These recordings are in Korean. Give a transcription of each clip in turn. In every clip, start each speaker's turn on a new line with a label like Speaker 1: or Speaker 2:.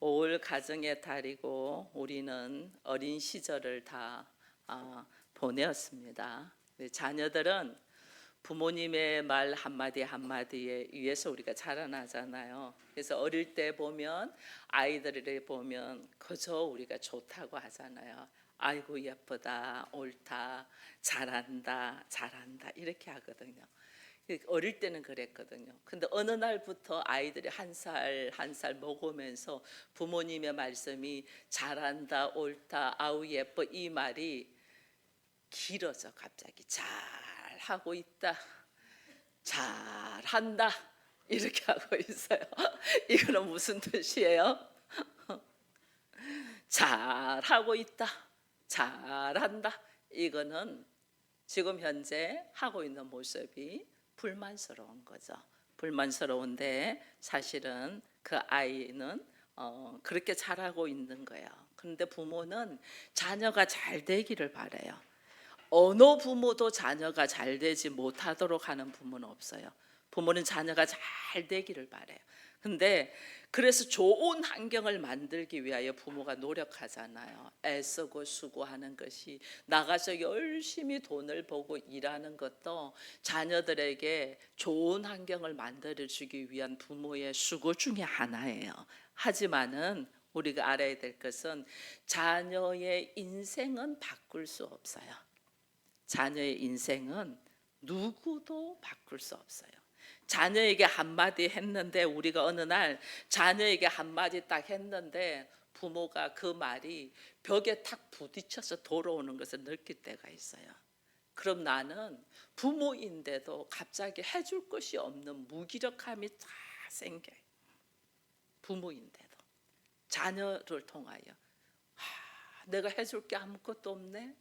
Speaker 1: 5월 가정의 달이고 우리는 어린 시절을 다 보내었습니다. 자녀들은 부모님의 말 한마디 한마디에 의해서 우리가 자라나잖아요. 그래서 어릴 때 보면 아이들을 보면 그저 우리가 좋다고 하잖아요. 아이고 예쁘다, 옳다, 잘한다, 잘한다 이렇게 하거든요. 어릴 때는 그랬거든요. 근데 어느 날부터 아이들이 한 살 한 살 먹으면서 부모님의 말씀이 잘한다, 옳다, 아우 예뻐 이 말이 길어져. 갑자기 잘하고 있다, 잘한다 이렇게 하고 있어요. 이거는 무슨 뜻이에요? 잘하고 있다, 잘한다. 이거는 지금 현재 하고 있는 모습이 불만스러운 거죠. 불만스러운데 사실은 그 아이는 그렇게 잘하고 있는 거예요. 그런데 부모는 자녀가 잘 되기를 바라요. 어느 부모도 자녀가 잘 되지 못하도록 하는 부모는 없어요. 부모는 자녀가 잘 되기를 바라요. 근데 그래서 좋은 환경을 만들기 위하여 부모가 노력하잖아요. 애쓰고 수고하는 것이, 나가서 열심히 돈을 벌고 일하는 것도 자녀들에게 좋은 환경을 만들어주기 위한 부모의 수고 중에 하나예요. 하지만은 우리가 알아야 될 것은 자녀의 인생은 바꿀 수 없어요. 자녀의 인생은 누구도 바꿀 수 없어요. 자녀에게 한마디 했는데, 우리가 어느 날 자녀에게 한마디 딱 했는데 부모가 그 말이 벽에 탁 부딪혀서 돌아오는 것을 느낄 때가 있어요. 그럼 나는 부모인데도 갑자기 해줄 것이 없는 무기력함이 다 생겨요. 부모인데도 자녀를 통하여 내가 해줄 게 아무것도 없네,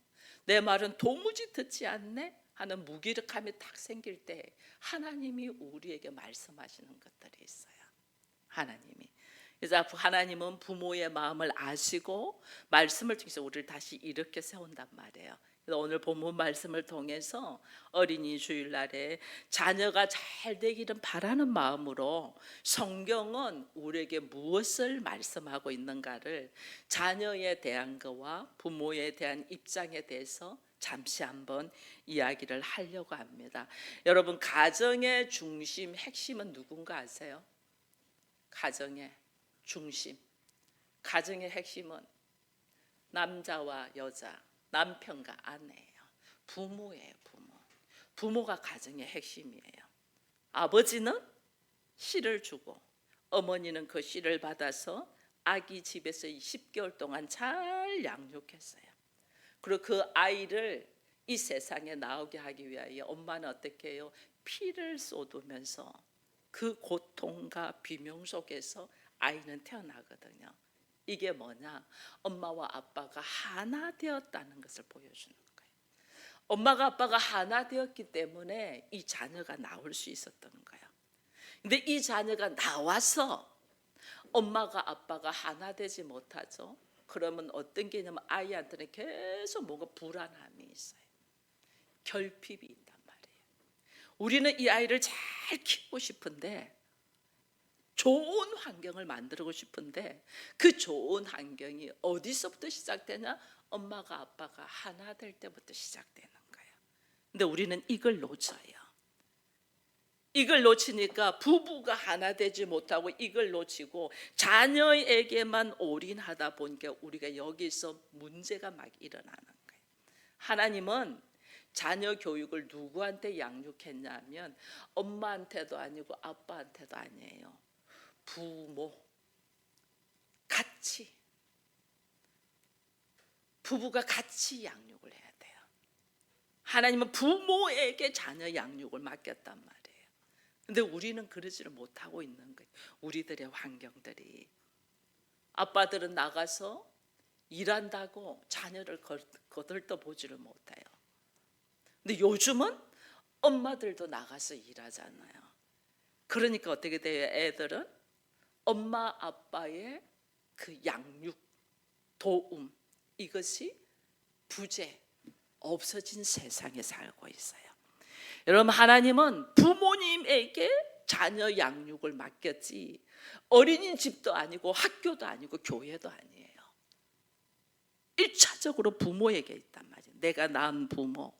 Speaker 1: 내 말은 도무지 듣지 않네 하는 무기력함이 딱 생길 때 하나님이 우리에게 말씀하시는 것들이 있어요. 하나님이. 그래서 하나님은 부모의 마음을 아시고 말씀을 통해서 우리를 다시 이렇게 세운단 말이에요. 그래서 오늘 본문 말씀을 통해서 어린이 주일날에 자녀가 잘 되기를 바라는 마음으로 성경은 우리에게 무엇을 말씀하고 있는가를, 자녀에 대한 것과 부모에 대한 입장에 대해서 잠시 한번 이야기를 하려고 합니다. 여러분, 가정의 중심, 핵심은 누군가 아세요? 가정의 중심, 가정의 핵심은 남자와 여자, 남편과 아내예요. 부모예요. 부모가 가정의 핵심이에요. 아버지는 씨를 주고 어머니는 그 씨를 받아서 아기 집에서 10개월 동안 잘 양육했어요. 그리고 그 아이를 이 세상에 나오게 하기 위하여 엄마는 어떻게 해요? 피를 쏟으면서 그 고통과 비명 속에서 아이는 태어나거든요. 이게 뭐냐? 엄마와 아빠가 하나 되었다는 것을 보여주는 거예요. 엄마가 아빠가 하나 되었기 때문에 이 자녀가 나올 수 있었던 거예요. 근데 이 자녀가 나와서 엄마가 아빠가 하나 되지 못하죠. 그러면 어떤 게 있냐면 아이한테는 계속 뭔가 불안함이 있어요. 결핍이 있단 말이에요. 우리는 이 아이를 잘 키우고 싶은데, 좋은 환경을 만들고 싶은데 그 좋은 환경이 어디서부터 시작되냐? 엄마가 아빠가 하나 될 때부터 시작되는 거예요. 근데 우리는 이걸 놓쳐요. 이걸 놓치니까 부부가 하나 되지 못하고 이걸 놓치고 자녀에게만 올인하다 보니까 우리가 여기서 문제가 막 일어나는 거예요. 하나님은 자녀 교육을 누구한테 양육했냐면 엄마한테도 아니고 아빠한테도 아니에요. 부모 같이, 부부가 같이 양육을 해야 돼요. 하나님은 부모에게 자녀 양육을 맡겼단 말이에요. 근데 우리는 그러지를 못하고 있는 거예요. 우리들의 환경들이. 아빠들은 나가서 일한다고 자녀를 거들떠 보지를 못해요. 근데 요즘은 엄마들도 나가서 일하잖아요. 그러니까 어떻게 돼요? 애들은 엄마 아빠의 그 양육, 도움, 이것이 부재, 없어진 세상에 살고 있어요. 여러분, 하나님은 부모님에게 자녀 양육을 맡겼지 어린이집도 아니고 학교도 아니고 교회도 아니에요. 1차적으로 부모에게 있단 말이에요. 내가 낳은 부모.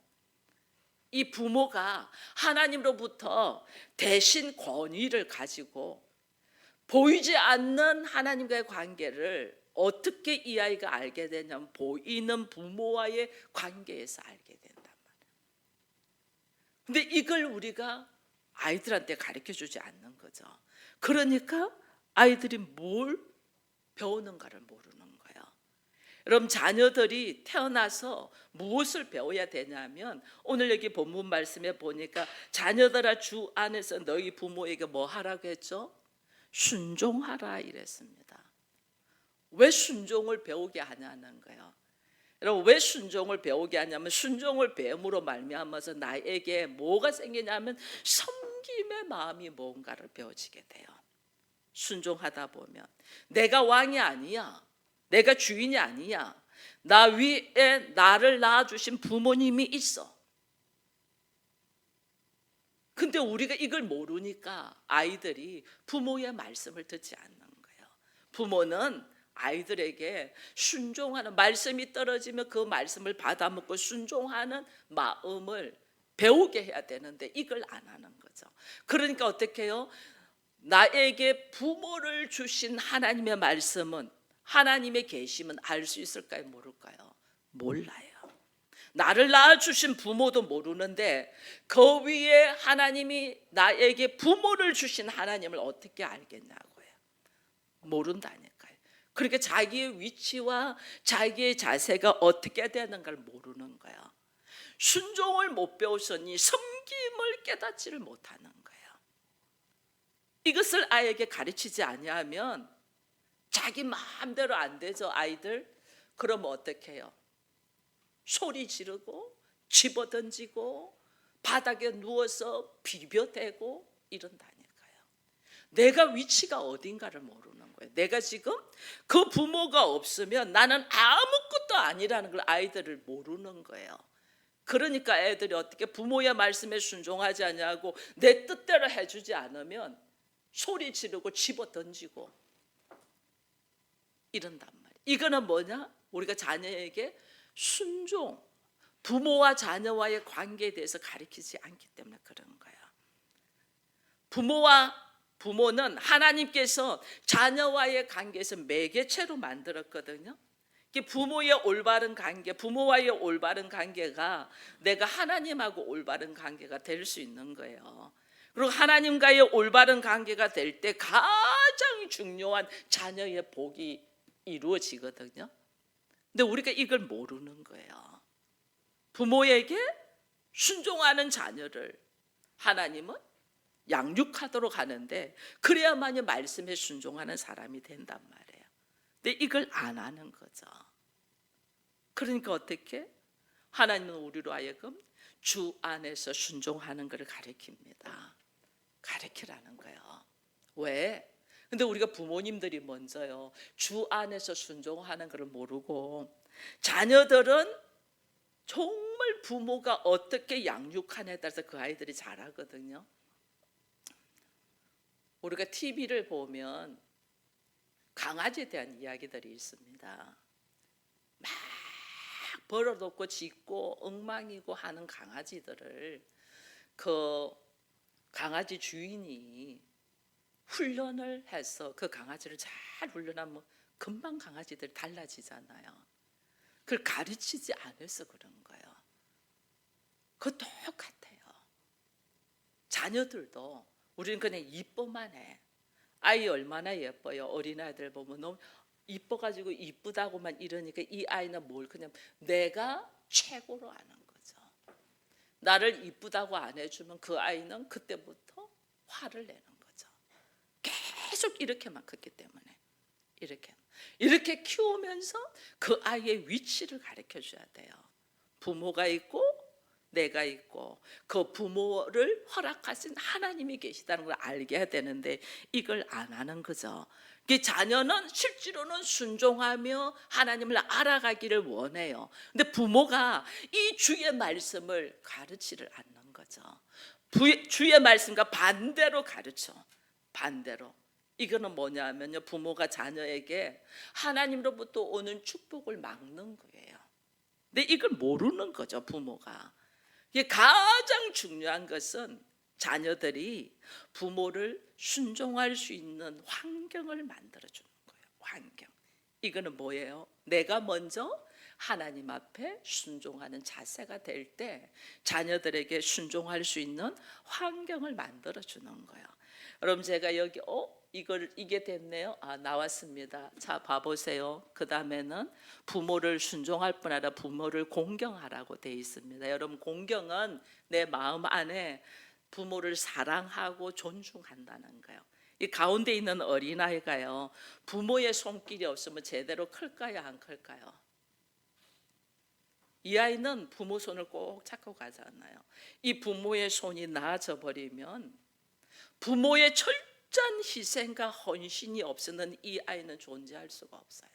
Speaker 1: 이 부모가 하나님으로부터 대신 권위를 가지고 보이지 않는 하나님과의 관계를 어떻게 이 아이가 알게 되냐면 보이는 부모와의 관계에서 알게 된단 말이에요. 근데 이걸 우리가 아이들한테 가르쳐주지 않는 거죠. 그러니까 아이들이 뭘 배우는가를 모르는 거예요. 여러분, 자녀들이 태어나서 무엇을 배워야 되냐면 오늘 여기 본문 말씀에 보니까 자녀들아 주 안에서 너희 부모에게 뭐 하라고 했죠? 순종하라 이랬습니다. 왜 순종을 배우게 하냐는 거예요. 여러분, 왜 순종을 배우게 하냐면 순종을 배움으로 말미암아서 나에게 뭐가 생기냐면 섬김의 마음이 뭔가를 배워지게 돼요. 순종하다 보면 내가 왕이 아니야, 내가 주인이 아니야, 나 위에 나를 낳아주신 부모님이 있어. 근데 우리가 이걸 모르니까 아이들이 부모의 말씀을 듣지 않는 거예요. 부모는 아이들에게 순종하는, 말씀이 떨어지면 그 말씀을 받아먹고 순종하는 마음을 배우게 해야 되는데 이걸 안 하는 거죠. 그러니까 어떻게 해요? 나에게 부모를 주신 하나님의 말씀은, 하나님의 계심은 알 수 있을까요? 모를까요? 몰라요. 나를 낳아주신 부모도 모르는데 그 위에 하나님이 나에게 부모를 주신 하나님을 어떻게 알겠냐고요. 모른다니까요. 그렇게 자기의 위치와 자기의 자세가 어떻게 되는가를 모르는 거예요. 순종을 못 배웠으니 섬김을 깨닫지를 못하는 거예요. 이것을 아이에게 가르치지 아니하면 자기 마음대로 안 되죠, 아이들. 그러면 어떻게 해요? 소리 지르고 집어던지고 바닥에 누워서 비벼대고 이런다니까요. 내가 위치가 어딘가를 모르는 거예요. 내가 지금 그 부모가 없으면 나는 아무것도 아니라는 걸 아이들을 모르는 거예요. 그러니까 애들이 어떻게 부모의 말씀에 순종하지 않냐고 내 뜻대로 해주지 않으면 소리 지르고 집어던지고 이런단 말이에요. 이거는 뭐냐? 우리가 자녀에게 순종, 부모와 자녀와의 관계에 대해서 가르치지 않기 때문에 그런 거예요. 부모는 하나님께서 자녀와의 관계에서 매개체로 만들었거든요. 부모의 올바른 관계, 부모와의 올바른 관계가 내가 하나님하고 올바른 관계가 될 수 있는 거예요. 그리고 하나님과의 올바른 관계가 될 때 가장 중요한 자녀의 복이 이루어지거든요. 근데 우리가 이걸 모르는 거예요. 부모에게 순종하는 자녀를 하나님은 양육하도록 하는데 그래야만이 말씀에 순종하는 사람이 된단 말이에요. 근데 이걸 안 하는 거죠. 그러니까 어떻게? 하나님은 우리로 하여금 주 안에서 순종하는 것을 가르칩니다. 가르치라는 거예요. 왜? 근데 우리가 부모님들이 먼저요, 주 안에서 순종하는 것을 모르고 자녀들은 정말 부모가 어떻게 양육하냐에 따라서 그 아이들이 자라거든요. 우리가 TV를 보면 강아지에 대한 이야기들이 있습니다. 막 벌어놓고 짖고 엉망이고 하는 강아지들을 그 강아지 주인이 훈련을 해서 그 강아지를 잘 훈련하면 금방 강아지들이 달라지잖아요. 그걸 가르치지 않아서 그런 거예요. 그거 똑같아요. 자녀들도 우리는 그냥 이뻐만 해. 아이 얼마나 예뻐요. 어린아이들 보면 너무 이뻐가지고 이쁘다고만 이러니까 이 아이는 뭘 그냥 내가 최고로 아는 거죠. 나를 이쁘다고 안 해주면 그 아이는 그때부터 화를 내는 거죠. 계속 이렇게만 컸기 때문에 이렇게 키우면서 그 아이의 위치를 가르쳐 줘야 돼요. 부모가 있고 내가 있고 그 부모를 허락하신 하나님이 계시다는 걸 알게 해야 되는데 이걸 안 하는 거죠. 자녀는 실제로는 순종하며 하나님을 알아가기를 원해요. 근데 부모가 이 주의 말씀을 가르치를 않는 거죠. 주의 말씀과 반대로 가르쳐. 반대로 이거는 뭐냐면요, 부모가 자녀에게 하나님으로부터 오는 축복을 막는 거예요. 근데 이걸 모르는 거죠, 부모가. 이게 가장 중요한 것은 자녀들이 부모를 순종할 수 있는 환경을 만들어주는 거예요. 환경. 이거는 뭐예요? 내가 먼저 하나님 앞에 순종하는 자세가 될 때 자녀들에게 순종할 수 있는 환경을 만들어주는 거예요. 여러분, 제가 여기 이게 됐네요. 나왔습니다. 자, 봐보세요. 그 다음에는 부모를 순종할 뿐 아니라 부모를 공경하라고 되어 있습니다. 여러분, 공경은 내 마음 안에 부모를 사랑하고 존중한다는 거예요. 이 가운데 있는 어린아이가요, 부모의 손길이 없으면 제대로 클까요, 안 클까요? 이 아이는 부모 손을 꼭 잡고 가잖아요. 이 부모의 손이 나아져 버리면 부모의 철저한 희생과 헌신이 없으면 이 아이는 존재할 수가 없어요.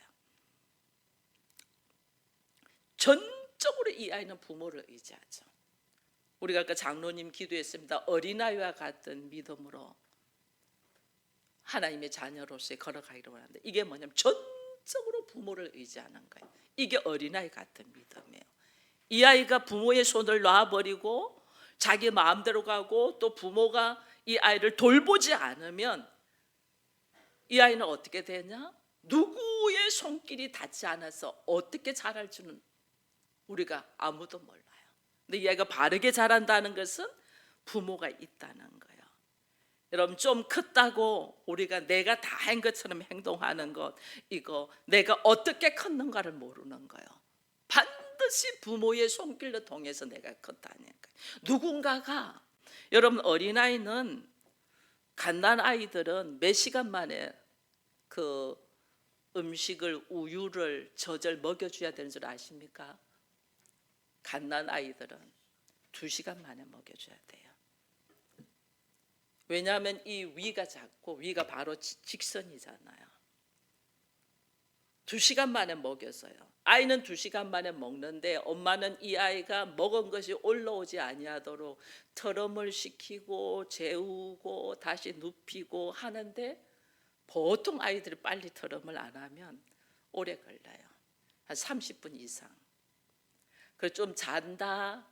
Speaker 1: 전적으로 이 아이는 부모를 의지하죠. 우리가 아까 장로님 기도했습니다. 어린아이와 같은 믿음으로 하나님의 자녀로서 걸어가기를 원하는데, 이게 뭐냐면 전적으로 부모를 의지하는 거예요. 이게 어린아이 같은 믿음이에요. 이 아이가 부모의 손을 놔버리고 자기 마음대로 가고 또 부모가 이 아이를 돌보지 않으면 이 아이는 어떻게 되냐? 누구의 손길이 닿지 않아서 어떻게 자랄지는 우리가 아무도 몰라요. 근데 이 아이가 바르게 자란다는 것은 부모가 있다는 거예요. 여러분, 좀 컸다고 우리가 내가 다 한 것처럼 행동하는 것, 이거 내가 어떻게 컸는가를 모르는 거예요. 반드시 부모의 손길로 통해서 내가 컸다니까. 누군가가, 여러분, 어린아이는, 갓난 아이들은 몇 시간 만에 그 음식을, 우유를 젖을 먹여줘야 되는 줄 아십니까? 갓난 아이들은 2시간 만에 먹여줘야 돼요. 왜냐하면 이 위가 작고 위가 바로 직선이잖아요. 2시간 만에 먹여서요. 아이는 2시간 만에 먹는데 엄마는 이 아이가 먹은 것이 올라오지 아니하도록 트름을 시키고 재우고 다시 눕히고 하는데, 보통 아이들이 빨리 트름을 안 하면 오래 걸려요. 한 30분 이상. 그래서 좀 잔다,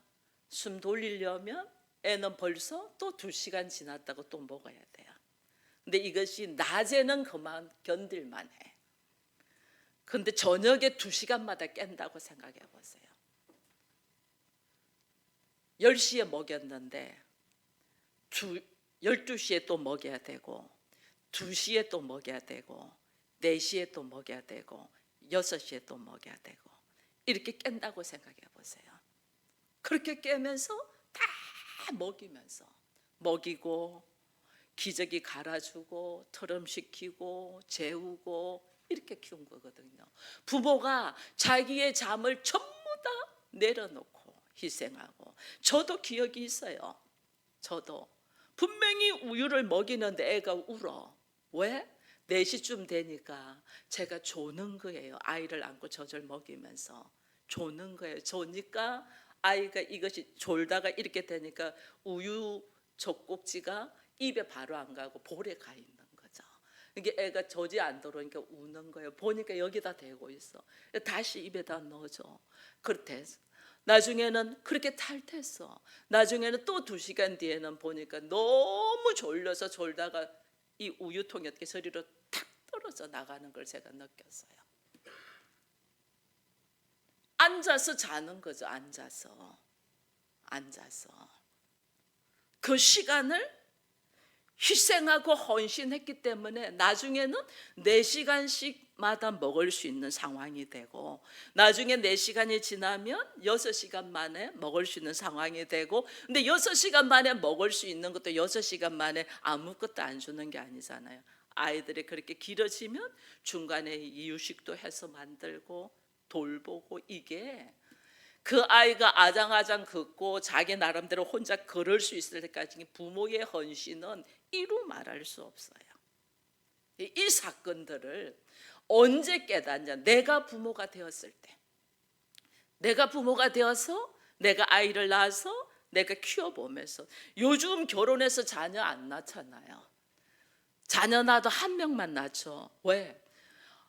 Speaker 1: 숨 돌리려면 애는 벌써 또 2시간 지났다고 또 먹어야 돼요. 근데 이것이 낮에는 그만 견딜만 해. 근데 저녁에 2시간마다 깬다고 생각해 보세요. 10시에 먹였는데 12시에 또 먹여야 되고 2시에 또 먹여야 되고 4시에 또 먹여야 되고 6시에 또 먹여야 되고, 이렇게 깬다고 생각해 보세요. 그렇게 깨면서 다 먹이면서, 먹이고 기저귀 갈아주고 트름시키고 재우고 이렇게 키운 거거든요. 부모가 자기의 잠을 전부 다 내려놓고 희생하고, 저도 기억이 있어요. 저도 분명히 우유를 먹이는데 애가 울어. 왜? 4시쯤 되니까 제가 조는 거예요. 아이를 안고 젖을 먹이면서 조는 거예요. 조니까 아이가 이것이 졸다가 이렇게 되니까 우유 젖꼭지가 입에 바로 안 가고 볼에 가 있는 거죠. 이게 애가 젖이 안 들어오니까 우는 거예요. 보니까 여기다 대고 있어. 다시 입에다 넣어줘. 그렇대. 나중에는 그렇게 탈퇴했어. 나중에는 또 2시간 뒤에는 보니까 너무 졸려서 졸다가 이 우유통이 어떻게 저리로 탁 떨어져 나가는 걸 제가 느꼈어요. 앉아서 자는 거죠. 앉아서 그 시간을 희생하고 헌신했기 때문에 나중에는 4시간씩마다 먹을 수 있는 상황이 되고, 나중에 4시간이 지나면 6시간 만에 먹을 수 있는 상황이 되고, 근데 6시간 만에 먹을 수 있는 것도 6시간 만에 아무것도 안 주는 게 아니잖아요. 아이들이 그렇게 길어지면 중간에 이유식도 해서 만들고 돌보고, 이게 그 아이가 아장아장 걷고 자기 나름대로 혼자 걸을 수 있을 때까지 부모의 헌신은 이루 말할 수 없어요. 이 사건들을 언제 깨닫냐? 내가 부모가 되었을 때, 내가 부모가 되어서 내가 아이를 낳아서 내가 키워보면서. 요즘 결혼해서 자녀 안 낳잖아요. 자녀 낳아도 한 명만 낳죠. 왜?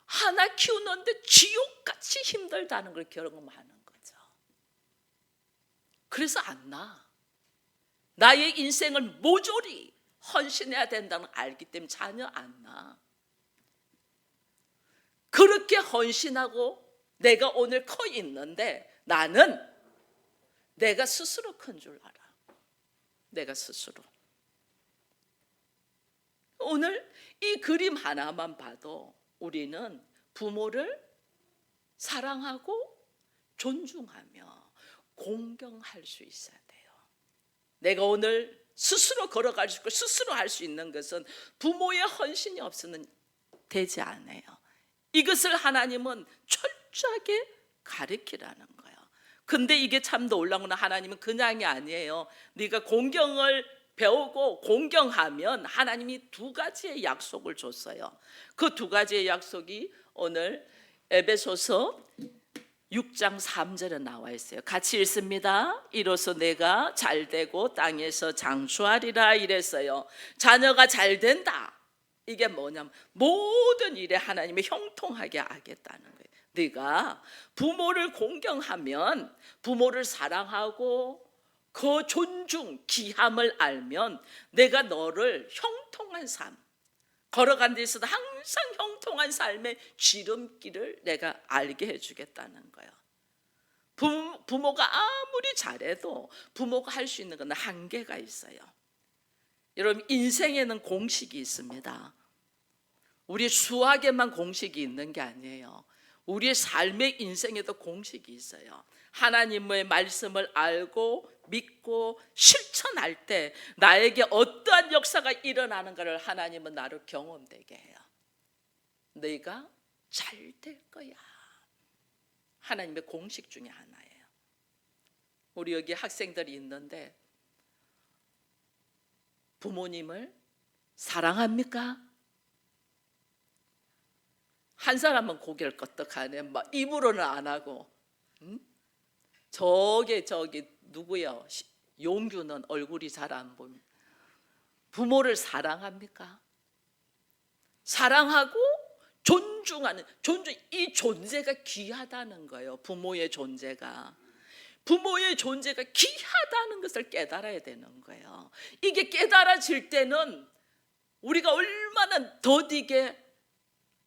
Speaker 1: 하나 키우는데 지옥같이 힘들다는 걸 경험하는 거죠. 그래서 안 낳아. 나의 인생을 모조리 헌신해야 된다는 걸 알기 때문에 자녀 안 낳아. 그렇게 헌신하고 내가 오늘 커 있는데 나는 내가 스스로 큰 줄 알아. 내가 스스로. 오늘 이 그림 하나만 봐도 우리는 부모를 사랑하고 존중하며 공경할 수 있어야 돼요. 내가 오늘 스스로 걸어갈 수 있고 스스로 할 수 있는 것은 부모의 헌신이 없으면 되지 않아요. 이것을 하나님은 철저하게 가르치라는 거예요. 근데 이게 참 놀라운 건 하나님은 그냥이 아니에요. 네가 공경을 배우고 공경하면 하나님이 두 가지의 약속을 줬어요. 그 두 가지의 약속이 오늘 에베소서 6장 3절에 나와 있어요. 같이 읽습니다. 이로써 내가 잘되고 땅에서 장수하리라 이랬어요. 자녀가 잘된다. 이게 뭐냐면 모든 일에 하나님이 형통하게 하겠다는 거예요. 네가 부모를 공경하면, 부모를 사랑하고 그 존중, 귀함을 알면 내가 너를 형통한 삶, 걸어간 데 있어도 항상 형통한 삶의 지름길을 내가 알게 해주겠다는 거예요. 부모가 아무리 잘해도 부모가 할 수 있는 건 한계가 있어요. 여러분, 인생에는 공식이 있습니다. 우리 수학에만 공식이 있는 게 아니에요. 우리의 삶의 인생에도 공식이 있어요. 하나님의 말씀을 알고 믿고 실천할 때 나에게 어떠한 역사가 일어나는가를 하나님은 나를 경험되게 해요. 너희가 잘 될 거야. 하나님의 공식 중에 하나예요. 우리 여기 학생들이 있는데 부모님을 사랑합니까? 한 사람은 고개를 끄덕하네. 막 입으로는 안 하고. 저기 누구요? 용규는 얼굴이 잘 안 보입니다. 부모를 사랑합니까? 사랑하고 존중하는, 이 존재가 귀하다는 거예요. 부모의 존재가 귀하다는 것을 깨달아야 되는 거예요. 이게 깨달아질 때는 우리가 얼마나 더디게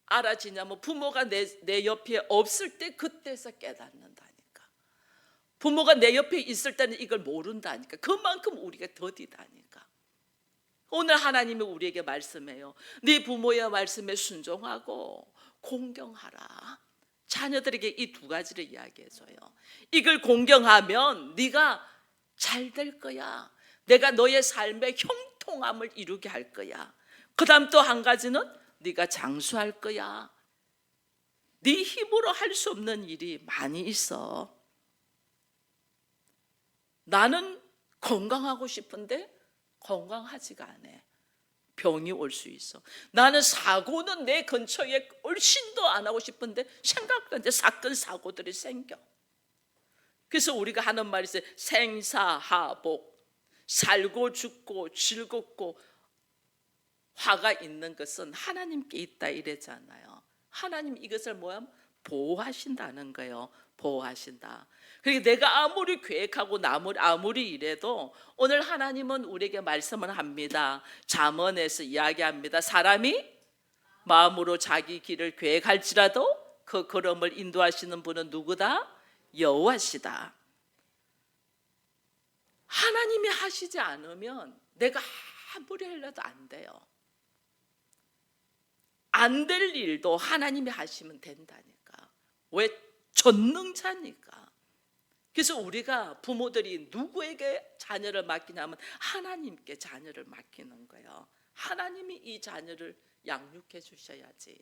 Speaker 1: 알아지냐면 부모가 내 옆에 없을 때 그때서 깨닫는다니까. 부모가 내 옆에 있을 때는 이걸 모른다니까. 그만큼 우리가 더디다니까. 오늘 하나님이 우리에게 말씀해요. 네 부모의 말씀에 순종하고 공경하라. 자녀들에게 이 두 가지를 이야기해줘요. 이걸 공경하면 네가 잘 될 거야. 내가 너의 삶의 형통함을 이루게 할 거야. 그 다음 또 한 가지는 네가 장수할 거야. 네 힘으로 할 수 없는 일이 많이 있어. 나는 건강하고 싶은데 건강하지가 않아. 병이 올 수 있어. 나는 사고는 내 근처에 얼씬도 안 하고 싶은데 생각하는데 사건 사고들이 생겨. 그래서 우리가 하는 말이 있어요. 생사하복. 살고 죽고 즐겁고 화가 있는 것은 하나님께 있다 이랬잖아요. 하나님 이것을 뭐야? 보호하신다는 거예요. 보호하신다. 그러니까 내가 아무리 계획하고 아무리 이래도 오늘 하나님은 우리에게 말씀을 합니다. 잠언에서 이야기합니다. 사람이 마음으로 자기 길을 계획할지라도 그 걸음을 인도하시는 분은 누구다? 여호와시다. 하나님이 하시지 않으면 내가 아무리 하려도 안 돼요. 안 될 일도 하나님이 하시면 된다니까. 왜? 전능자니까. 그래서 우리가 부모들이 누구에게 자녀를 맡기냐면 하나님께 자녀를 맡기는 거예요. 하나님이 이 자녀를 양육해 주셔야지.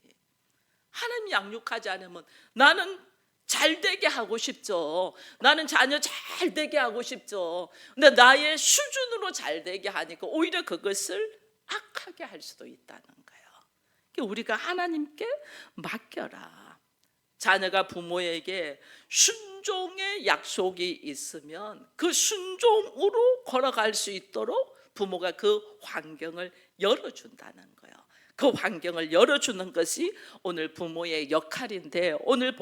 Speaker 1: 하나님 양육하지 않으면 나는 잘 되게 하고 싶죠. 나는 자녀 잘 되게 하고 싶죠. 근데 나의 수준으로 잘 되게 하니까 오히려 그것을 악하게 할 수도 있다는 거예요. 우리가 하나님께 맡겨라. 자녀가 부모에게 순종의 약속이 있으면 그 순종으로 걸어갈 수 있도록 부모가 그 환경을 열어준다는 거예요. 그 환경을 열어주는 것이 오늘 부모의 역할인데, 오늘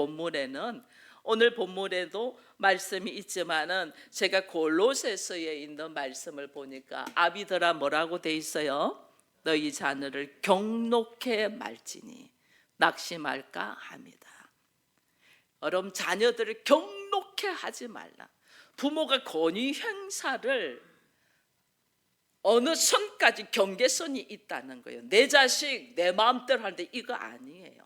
Speaker 1: 본문에도 말씀이 있지만은 제가 골로새서에 있는 말씀을 보니까 아비들아 뭐라고 돼 있어요? 너희 자녀를 경록해 말지니 낙심할까 합니다. 여러분, 자녀들을 경록해 하지 말라. 부모가 권위 행사를 어느 선까지 경계선이 있다는 거예요. 내 자식 내 마음대로 하는데 이거 아니에요.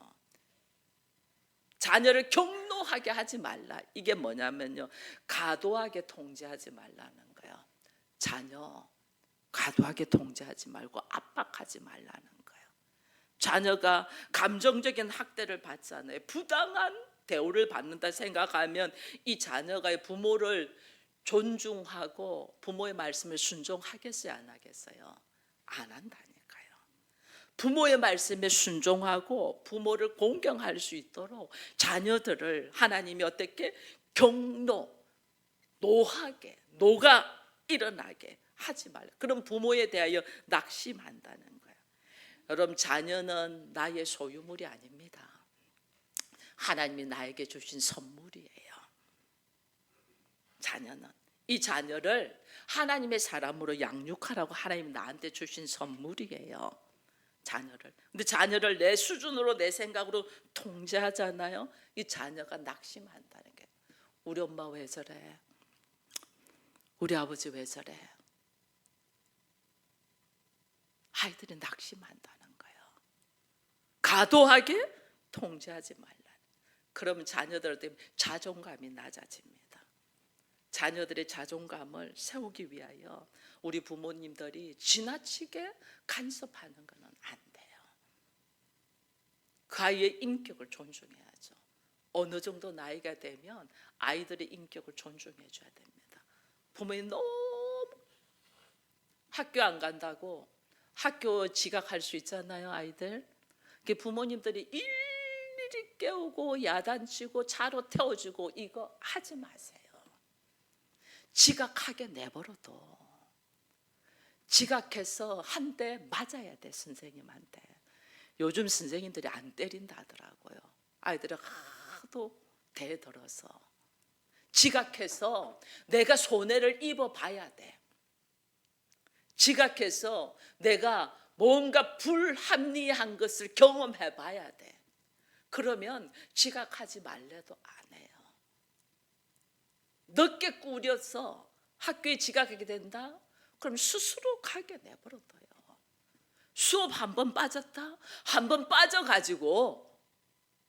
Speaker 1: 자녀를 경노하게 하지 말라. 이게 뭐냐면요, 과도하게 통제하지 말라는 거예요. 자녀 과도하게 통제하지 말고 압박하지 말라는 거예요. 자녀가 감정적인 학대를 받잖아요. 부당한 대우를 받는다 생각하면 이 자녀가 부모를 존중하고 부모의 말씀을 순종하겠어요, 안 하겠어요? 안 한다니까요. 부모의 말씀에 순종하고 부모를 공경할 수 있도록 자녀들을 하나님이 어떻게 노하게, 노가 일어나게 하지 말라. 그럼 부모에 대하여 낙심한다는 거예요. 여러분, 자녀는 나의 소유물이 아닙니다. 하나님이 나에게 주신 선물이에요. 자녀는 이 자녀를 하나님의 사람으로 양육하라고 하나님이 나한테 주신 선물이에요. 자녀를. 근데 자녀를 내 수준으로 내 생각으로 통제하잖아요. 이 자녀가 낙심한다는 게, 우리 엄마 왜 저래? 우리 아버지 왜 저래? 아이들이 낙심한다는 거예요. 과도하게 통제하지 말라. 그러면 자녀들 때문에 자존감이 낮아집니다. 자녀들의 자존감을 세우기 위하여 우리 부모님들이 지나치게 간섭하는 것은 안 돼요. 그 아이의 인격을 존중해야죠. 어느 정도 나이가 되면 아이들의 인격을 존중해 줘야 됩니다. 부모님 너무 학교 안 간다고 학교 지각할 수 있잖아요, 아이들. 부모님들이 일일이 깨우고 야단치고 차로 태워주고 이거 하지 마세요. 지각하게 내버려둬. 지각해서 한 대 맞아야 돼, 선생님한테. 요즘 선생님들이 안 때린다 하더라고요. 아이들은 하도 대들어서. 지각해서 내가 손해를 입어봐야 돼. 지각해서 내가 뭔가 불합리한 것을 경험해 봐야 돼. 그러면 지각하지 말래도 안 해요. 늦게 꾸려서 학교에 지각하게 된다? 그럼 스스로 가게 내버려둬요. 수업 한 번 빠졌다? 한 번 빠져가지고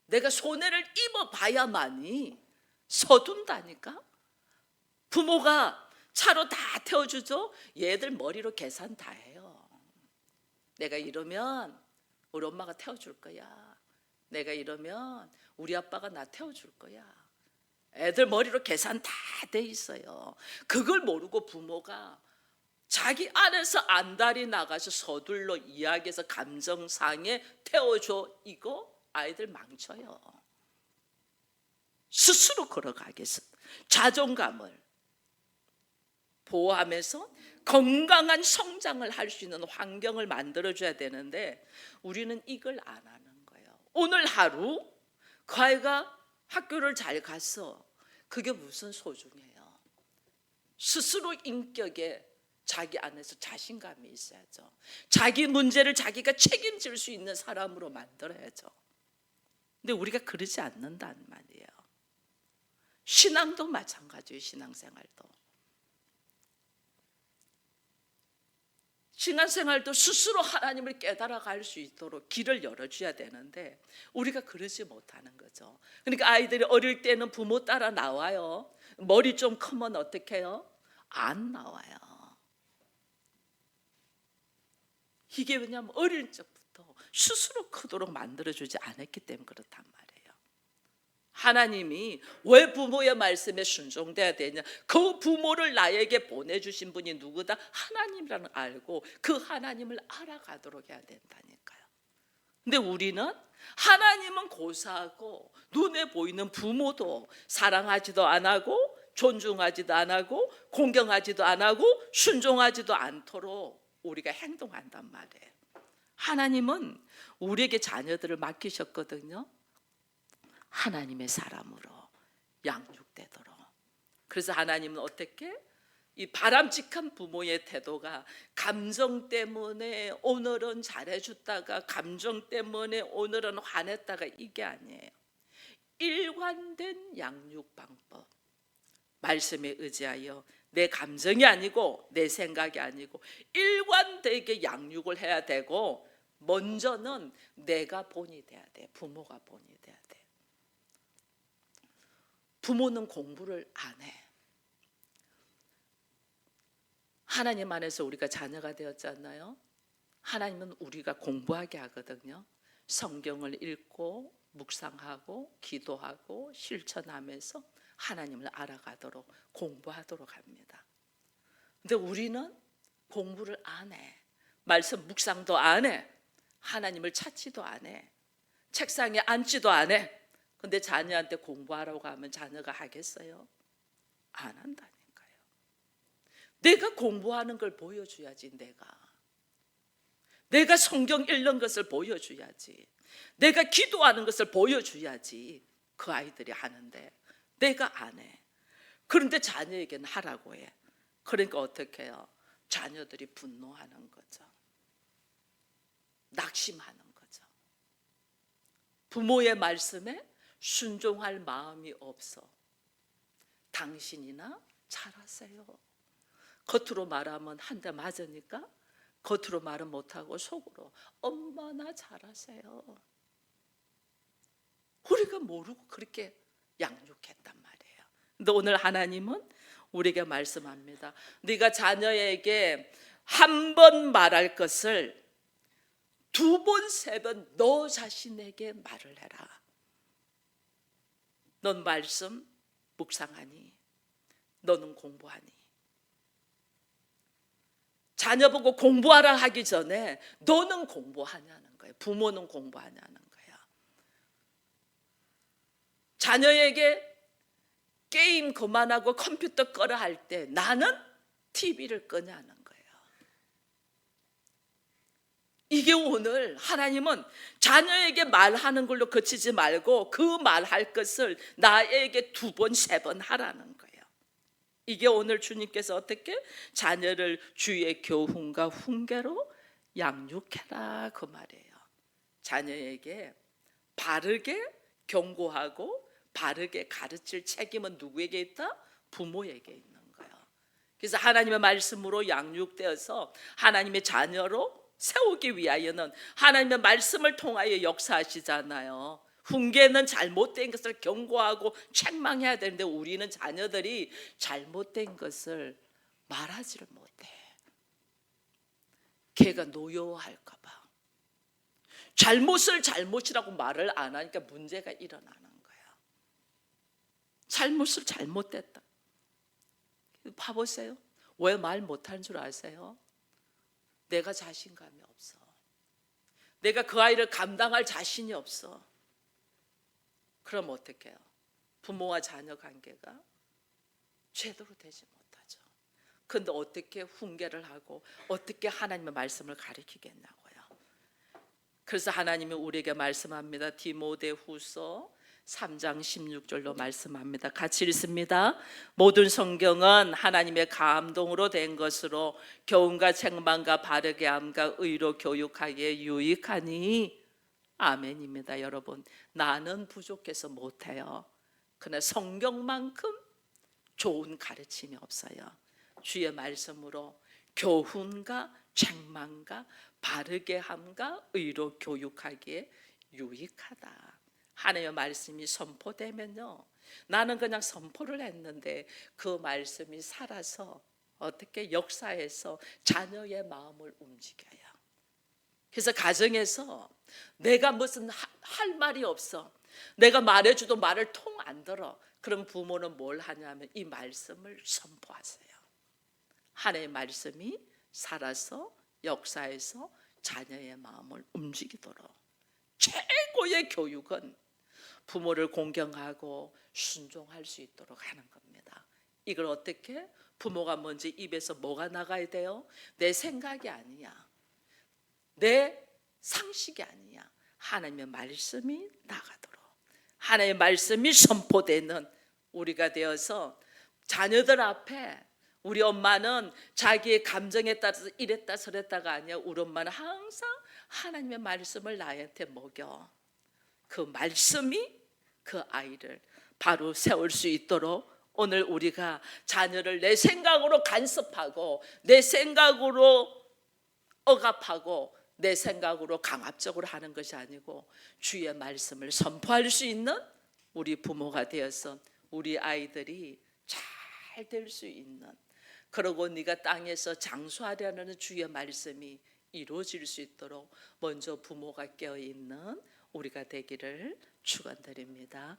Speaker 1: 내가 손해를 입어봐야만이 서둔다니까? 부모가 차로 다 태워주죠? 얘들 머리로 계산 다 해요. 내가 이러면 우리 엄마가 태워줄 거야. 내가 이러면 우리 아빠가 나 태워줄 거야. 애들 머리로 계산 다 돼 있어요. 그걸 모르고 부모가 자기 안에서 안달이 나가서 서둘러 이야기해서 감정상에 태워줘. 이거 아이들 망쳐요. 스스로 걸어가겠어. 자존감을 보호하면서 건강한 성장을 할 수 있는 환경을 만들어줘야 되는데 우리는 이걸 안 하는 거예요. 오늘 하루 그 아이가 학교를 잘 갔어. 그게 무슨 소중해요. 스스로 인격에 자기 안에서 자신감이 있어야죠. 자기 문제를 자기가 책임질 수 있는 사람으로 만들어야죠. 근데 우리가 그러지 않는단 말이에요. 신앙도 마찬가지예요. 신앙생활도. 신앙생활도 스스로 하나님을 깨달아갈 수 있도록 길을 열어줘야 되는데 우리가 그러지 못하는 거죠. 그러니까 아이들이 어릴 때는 부모 따라 나와요. 머리 좀 크면 어떻게 해요? 안 나와요. 이게 왜냐하면 어릴 적부터 스스로 크도록 만들어주지 않았기 때문에 그렇단 말이에요. 하나님이 왜 부모의 말씀에 순종돼야 되냐? 그 부모를 나에게 보내주신 분이 누구다? 하나님이라는 알고 그 하나님을 알아가도록 해야 된다니까요. 근데 우리는 하나님은 고사하고 눈에 보이는 부모도 사랑하지도 안 하고 존중하지도 안 하고 공경하지도 안 하고 순종하지도 않도록 우리가 행동한단 말이에요. 하나님은 우리에게 자녀들을 맡기셨거든요. 하나님의 사람으로 양육되도록. 그래서 하나님은 어떻게? 이 바람직한 부모의 태도가 감정 때문에 오늘은 잘해줬다가 감정 때문에 오늘은 화냈다가 이게 아니에요. 일관된 양육 방법, 말씀에 의지하여 내 감정이 아니고 내 생각이 아니고 일관되게 양육을 해야 되고, 먼저는 내가 본이 돼야 돼. 부모가 본이 돼야 돼. 부모는 공부를 안 해. 하나님 안에서 우리가 자녀가 되었잖아요. 하나님은 우리가 공부하게 하거든요. 성경을 읽고 묵상하고 기도하고 실천하면서 하나님을 알아가도록 공부하도록 합니다. 근데 우리는 공부를 안 해. 말씀 묵상도 안 해. 하나님을 찾지도 안 해. 책상에 앉지도 안 해. 근데 자녀한테 공부하라고 하면 자녀가 하겠어요? 안 한다니까요. 내가 공부하는 걸 보여줘야지. 내가 성경 읽는 것을 보여줘야지. 내가 기도하는 것을 보여줘야지 그 아이들이 하는데 내가 안 해. 그런데 자녀에게는 하라고 해. 그러니까 어떻게 해요? 자녀들이 분노하는 거죠. 낙심하는 거죠. 부모의 말씀에 순종할 마음이 없어. 당신이나 잘하세요. 겉으로 말하면 한 대 맞으니까 겉으로 말은 못하고 속으로 엄마나 잘하세요. 우리가 모르고 그렇게 양육했단 말이에요. 근데 오늘 하나님은 우리에게 말씀합니다. 네가 자녀에게 한 번 말할 것을 두 번, 세 번 너 자신에게 말을 해라. 넌 말씀 묵상하니? 너는 공부하니? 자녀 보고 공부하라 하기 전에 너는 공부하냐는 거예요. 부모는 공부하냐는 거예요. 자녀에게 게임 그만하고 컴퓨터 꺼라 할 때 나는 TV를 끄냐는 거예요. 이게 오늘 하나님은 자녀에게 말하는 걸로 그치지 말고 그 말할 것을 나에게 두 번, 세 번 하라는 거예요. 이게 오늘 주님께서 어떻게 자녀를 주의 교훈과 훈계로 양육해라 그 말이에요. 자녀에게 바르게 경고하고 바르게 가르칠 책임은 누구에게 있다? 부모에게 있는 거예요. 그래서 하나님의 말씀으로 양육되어서 하나님의 자녀로 세우기 위하여는 하나님의 말씀을 통하여 역사하시잖아요. 훈계는 잘못된 것을 경고하고 책망해야 되는데 우리는 자녀들이 잘못된 것을 말하지를 못해. 걔가 노여워할까 봐. 잘못을 잘못이라고 말을 안 하니까 문제가 일어나는 거예요. 잘못을 잘못됐다. 봐보세요. 왜 말 못하는 줄 아세요? 내가 자신감이 없어. 내가 그 아이를 감당할 자신이 없어. 그럼 어떻게 해요? 부모와 자녀 관계가 제대로 되지 못하죠. 그런데 어떻게 훈계를 하고 어떻게 하나님의 말씀을 가르치겠냐고요. 그래서 하나님이 우리에게 말씀합니다. 디모데후서 3장 16절로 말씀합니다. 같이 읽습니다. 모든 성경은 하나님의 감동으로 된 것으로 교훈과 책망과 바르게 함과 의로 교육하기에 유익하니 아멘입니다. 여러분, 나는 부족해서 못해요. 그러나 성경만큼 좋은 가르침이 없어요. 주의 말씀으로 교훈과 책망과 바르게 함과 의로 교육하기에 유익하다. 하나님의 말씀이 선포되면요, 나는 그냥 선포를 했는데 그 말씀이 살아서 어떻게 역사해서 자녀의 마음을 움직여요. 그래서 가정에서 내가 무슨 할 말이 없어, 내가 말해줘도 말을 통 안 들어, 그럼 부모는 뭘 하냐면 이 말씀을 선포하세요. 하나님의 말씀이 살아서 역사해서 자녀의 마음을 움직이도록. 최고의 교육은 부모를 공경하고 순종할 수 있도록 하는 겁니다. 이걸 어떻게? 부모가 먼저 입에서 뭐가 나가야 돼요? 내 생각이 아니야, 내 상식이 아니야. 하나님의 말씀이 나가도록, 하나님의 말씀이 선포되는 우리가 되어서 자녀들 앞에, 우리 엄마는 자기의 감정에 따라서 이랬다 저랬다가 아니야. 우리 엄마는 항상 하나님의 말씀을 나한테 먹여. 그 말씀이 그 아이를 바로 세울 수 있도록 오늘 우리가 자녀를 내 생각으로 간섭하고, 내 생각으로 억압하고, 내 생각으로 강압적으로 하는 것이 아니고 주의 말씀을 선포할 수 있는 우리 부모가 되어서 우리 아이들이 잘 될 수 있는, 그러고 네가 땅에서 장수하려는 주의 말씀이 이루어질 수 있도록 먼저 부모가 깨어있는 우리가 되기를 축원드립니다.